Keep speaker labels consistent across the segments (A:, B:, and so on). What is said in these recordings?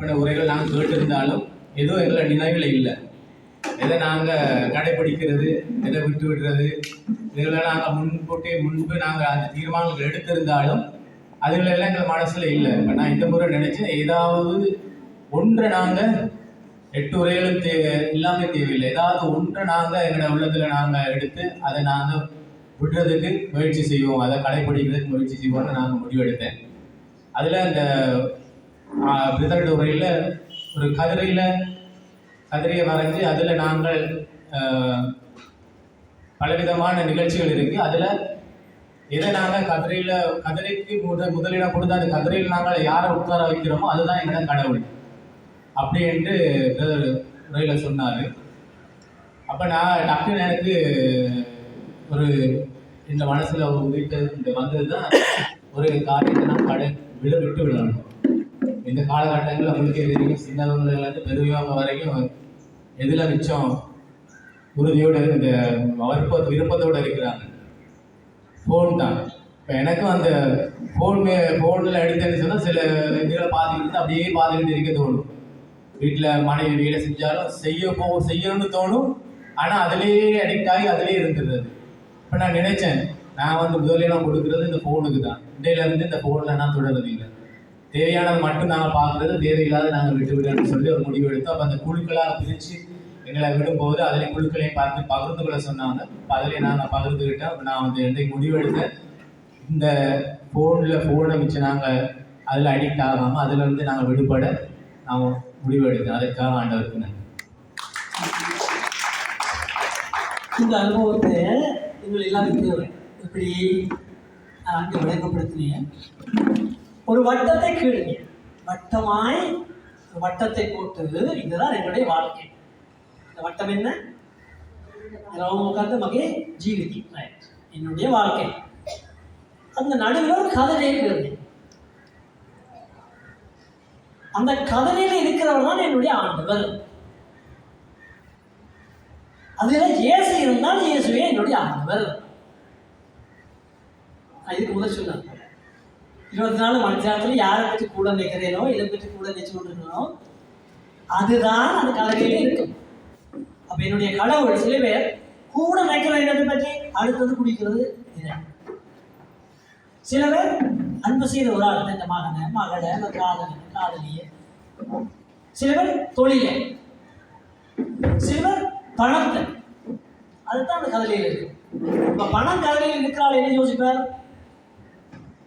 A: உரைகள் நாங்கள் கேட்டிருந்தாலும் எதுவும் எங்களை நினைவில் இல்லை. எதை நாங்கள் கடைப்பிடிக்கிறது, எதை விட்டு விடுறது, இதெல்லாம் நாங்கள் முன்பு நாங்கள் அந்த தீர்மானங்கள் எடுத்திருந்தாலும் அதுகளெல்லாம் எங்கள் மனசில் இல்லை. இப்போ நான் இந்த முறை நினைச்சேன், ஏதாவது ஒன்றை நாங்கள் 8 உரைகளும் எல்லாமே தேவையில்லை, ஏதாவது ஒன்றை நாங்கள் எங்களோட உள்ளத்தில் நாங்கள் எடுத்து அதை நாங்கள் விடுறதுக்கு முயற்சி செய்வோம், அதை கடைப்பிடிக்கிறதுக்கு முயற்சி செய்வோம்னு நாங்கள் முடிவெடுத்தேன். அதில் அந்த பிரிதட் உரையில் ஒரு கதிரையை வரைஞ்சி அதில் நாங்கள் பலவிதமான நிகழ்ச்சிகள் இருக்குது. அதில் எதை நாங்கள் கதிரைக்கு முதலிடம் கொடுத்து அந்த கதிரையில் நாங்கள் யாரை உட்கார வைக்கிறோமோ அதுதான் எங்களோட கடவுள் அப்படின்ட்டு உரையில் சொன்னார். அப்போ நான் டக்குன்னு எனக்கு ஒரு இந்த மனசில் உதிட்டு வந்தது தான் ஒரு காரியத்தை நான் விட்டு விடணும். இந்த காலகட்டங்களில் அவங்களுக்கே தெரியும், சின்னவங்கலேருந்து பெரியவங்க வரைக்கும் எதில் மிச்சம் உறுதியோடு இந்த விருப்பத்தோடு இருக்கிறாங்க. ஃபோன் தான். இப்போ எனக்கும் அந்த ஃபோனில் எடுத்தேன்னு சொன்னால் சில இதில் பார்த்துக்கிட்டு அப்படியே பார்த்துக்கிட்டு இருக்க தோணும். வீட்டில் மனைவி வேலை செஞ்சாலும் செய்யணும்னு தோணும், ஆனால் அதிலேயே அடிக்ட் ஆகி அதிலே இருந்துடுறது. இப்போ நான் நினைச்சேன், நான் முதலெல்லாம் கொடுக்குறது இந்த ஃபோனுக்கு தான். இடையிலேருந்து இந்த ஃபோனில் நான் தொடர்றது இல்லை, தேவையானது மட்டும் நாங்கள் பார்க்குறது, தேவையில்லாத நாங்கள் விட்டு விடணும்னு சொல்லி ஒரு முடிவு எடுத்தோம். அப்போ அந்த குழுக்களாக பிரித்து எங்களை விடும்போது அதில் குழுக்களையும் பார்த்து பகிர்ந்து கொள்ள சொன்னாங்க. இப்போ அதிலே நாங்கள் பகிர்ந்துக்கிட்டேன். நான் இன்றைக்கு முடிவெடுத்தேன், இந்த ஃபோனை வச்சு நாங்கள் அதில் அடிக்ட் ஆகாமல் அதிலிருந்து நாங்கள் விடுபட நான் முடிவெடுத்தேன். அதற்காக ஆண்டவருக்கு நன்றி.
B: இந்த அனுபவத்தை எங்கள் எல்லாரும் தேவை. இப்படி நான் அங்கே விளங்கப்படுத்தினேன். ஒரு வட்டத்தை கேளுங்க, வட்டத்தை போட்டு இதுதான் என்னுடைய வாழ்க்கை. இந்த வட்டம் என்ன? மகே ஜீவிதி, என்னுடைய வாழ்க்கை. அந்த நடுவில் ஒரு கதனையை கேளுங்க. அந்த கதனையில் இருக்கிறவர் தான் என்னுடைய ஆண்டவர். அதுல இயேசு இருந்தால் இயேசுவே என்னுடைய ஆண்டவர். இதுக்கு முதல் சொன்னார், 24 மணி நேரத்தில் யாரை பற்றி கூட நிற்கிறேனோ, இதை பற்றி கூட நினைச்சு கொண்டிருக்கிறோம், அதுதான் அந்த கலவையில இருக்கும். அப்ப என்னுடைய கடவுள் சில பேர் கூட நினைக்கிற இடத்தை பற்றி அடுத்தது குடிக்கிறது இதை. சில பேர் அன்பு செய்த ஒரு ஆள், இந்த மகனை மகளை காதலிய, சில பேர் தொழில, சில பேர் பணத்தை, அதுதான் அந்த கதலையில் இருக்கு. இப்ப பணம் கதலையில் இருக்கிறாள் என்ன யோசிப்பார்?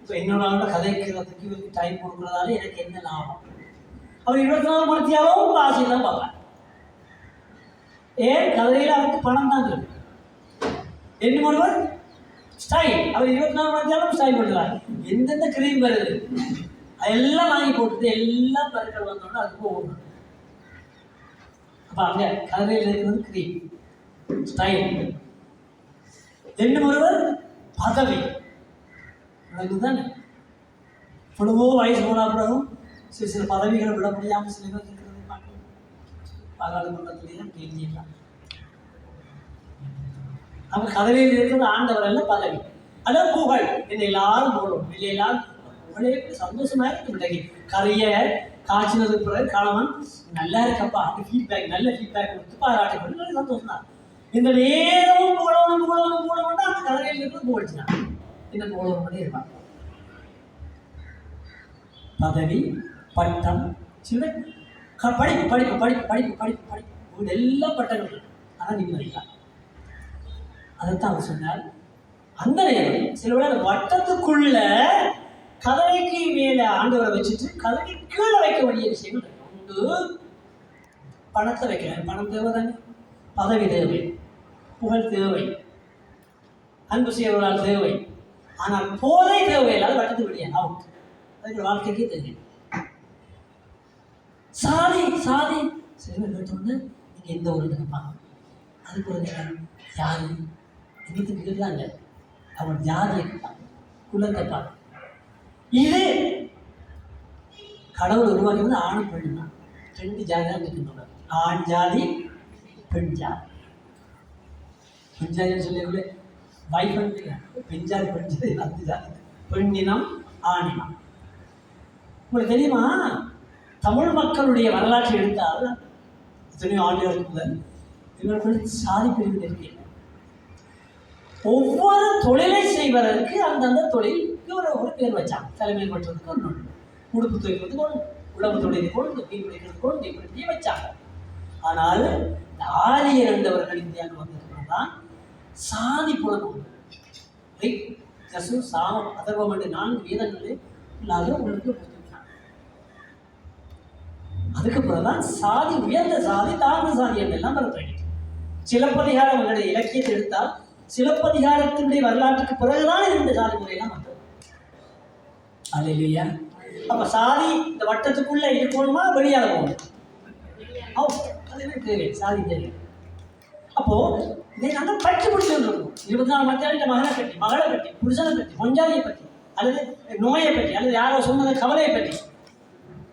B: இப்போ என்னோட ஆளோட கதைக்கிறதுக்கு இவருக்கு டைம் கொடுக்குறதால எனக்கு என்ன லாபம்? அவர் 24 மணி நேரமும் உங்க ஆசையை தான் பார்ப்பார். ஏன்? கதையில் அவருக்கு பணம் தான் இருக்கு. என்ன ஒருவர் ஸ்டைல், அவர் 24 மணி நேரம் ஸ்டைல் பண்ணுறார். எந்தெந்த கிரீம் வருது அதெல்லாம் வாங்கி போட்டுட்டு எல்லாம் பருக்கள் வந்தோன்னா அதுக்கு ஓடணும். அப்போ அங்கே கதையில் இருக்கிறது கிரீம் ஸ்டைல். என்ன ஒருவர் பதவி, தானே இவ்வளவோ வயசு போன பிறகும் சில பதவிகளை விட முடியாமல் சில பேர் இருக்கிறது பார்க்கணும். பாராளுமன்றத்திலேயே தெரிஞ்சிடலாம். அவங்க கதவையில் இருக்கிறது ஆண்டவர் அல்ல, பதவி. அதான் புகழ். என்னை எல்லாரும் போடும், இல்லை எல்லாரும் புகழே சந்தோஷமா இருக்கு. கரைய காய்ச்சினது பிறகு கணவன் நல்லா இருக்கப்பா அது ஃபீட்பேக், நல்ல ஃபீட்பேக் கொடுத்து பாராட்டப்பட்டு சந்தோஷம் தான். இந்த நேரமும் புகழணும்னா அந்த கதவையில் இருக்கிறது புகழ்ச்சிதான். இந்த புகழணும் பண்ணி இருப்பாங்க. பதவி, பட்டம், சில படிப்பு எல்லா பட்டங்கள், ஆனால் நிம்மதிதான். அதைத்தான் அவர் சொன்னார். அந்த நேரம் சில விட வட்டத்துக்குள்ள கதவைக்கு மேலே ஆண்டவரை வச்சுட்டு கதவை கீழே வைக்க வேண்டிய விஷயங்கள் உண்டு. பணத்தை வைக்கிறார், பணம் தேவைதானே, பதவி தேவை, புகழ் தேவை, அன்பு செய்வதால் தேவை. ஆனால் போதை தேவையில்லாத வட்டத்து வெளியே அவுட். அதுக்கு வாழ்க்கைக்கே தெரியும். சாதி சில பேர் கேட்டோன்னு நீங்க எந்த ஒரு நினைப்பாங்க, அதுக்கு ஒரு யாரு இன்னத்துக்கு இருக்காங்க, அவன் ஜாதியை கேட்பாங்க, குலத்தை பார்க்க. இது கடவுள் உருவாக்கி வந்து ஆண் பெண் தான், 2 ஜாதி தான் இருக்கின்றன. ஆண் ஜாதி, பெண் ஜாதி. பெண் ஜாதின்னு சொல்லி வைஃப் பெண் ஜாதி, பெண் ஜாதி, அந்த ஜாதி, பெண்ணினம் ஆணினம். உங்களுக்கு தெரியுமா? தமிழ் மக்களுடைய வரலாற்றை எடுத்தால் எத்தனையோ ஆண்டுகளுக்கு முதல் இவர்கள் சாதி பிரிவு இருக்கிறது. ஒவ்வொரு தொழிலை செய்வதற்கு அந்தந்த தொழிலுக்கு ஒரு பேர் வச்சாங்க. தலைமையில் பட்டுறதுக்கு ஒன்று, உடுப்பு துவைக்கிறதுக்கு ஒன்று, உழவு தொழிலுக்கு ஒன்று, மீன் பிடிக்கிறதுக்கு ஒன்று, இப்படி வச்சாங்க. ஆனால் இந்த ஆரியர் என்றவர்கள் இந்தியாவுக்கு வந்திருக்கிறது தான் சாதி புலகம். சாமம் அதர்வம் என்று 4 வேதங்களே இல்லாத உங்களுக்கு கொடுத்துருக்காங்க. அதுக்கு பிறகுதான் சாதி, உயர்ந்த சாதி, தாழ்ந்த சாதி என்றெல்லாம் வரப்படுகிறது. சிலப்பதிகாரம் எங்களுடைய இலக்கியத்தை எடுத்தால் சிலப்பதிகாரத்தினுடைய வரலாற்றுக்கு பிறகுதான் இந்த சாதி முறையெல்லாம் வந்தது. அது இல்லையா? அப்ப சாதி இந்த வட்டத்துக்குள்ள இருக்கணுமா வெளியாக போகணும்? சாதி தெரியும். அப்போ இதை நாங்கள் பற்றி பிடிச்சிருக்கோம். 24 மத்தியாளிட்ட மகனை பற்றி, மகளை பற்றி, புருஷனை பற்றி, பொஞ்சாதியை பற்றி, அல்லது நோயை பற்றி, அல்லது யாரோ சொன்னதை கவலையை பற்றி,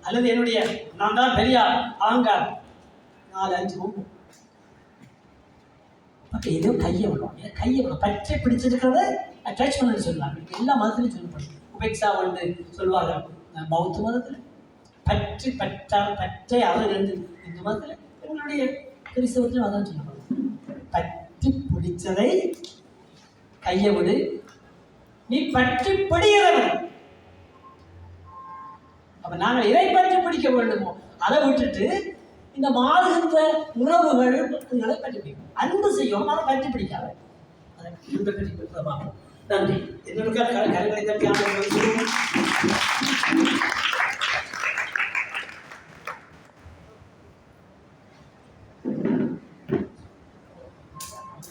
B: அல்லது என்னுடைய நான் தான் பெரியார் ஆங்கார் 4-5 மூணு. அப்போ ஏதோ கையை விடும் பற்றி பிடிச்சிருக்கிறத டச் பண்ணு சொல்லுவாங்க. எல்லா மதத்திலையும் சொல்லப்படுது. உபேக்ஷா வந்து சொல்லுவார்கள் பௌத்த மதத்தில், பற்றை அவர் இருந்து இந்து மதத்தில், எங்களுடைய கிறிஸ்தவத்திலும் அதான் சொல்லப்படுது. பற்றி பிடிச்சதை கையை விடு, நீ பற்றி பிடிக்கிறவன். அப்ப நாங்கள் இதை பற்றி பிடிக்க வேண்டுமோ அதை விட்டுட்டு இந்த மாறுகின்ற உறவுகளை பற்றி பிடிக்கும். அன்பு செய்யும், அதை பற்றி பிடிக்காத. நன்றி. என்னோட கருங்களை தட்டி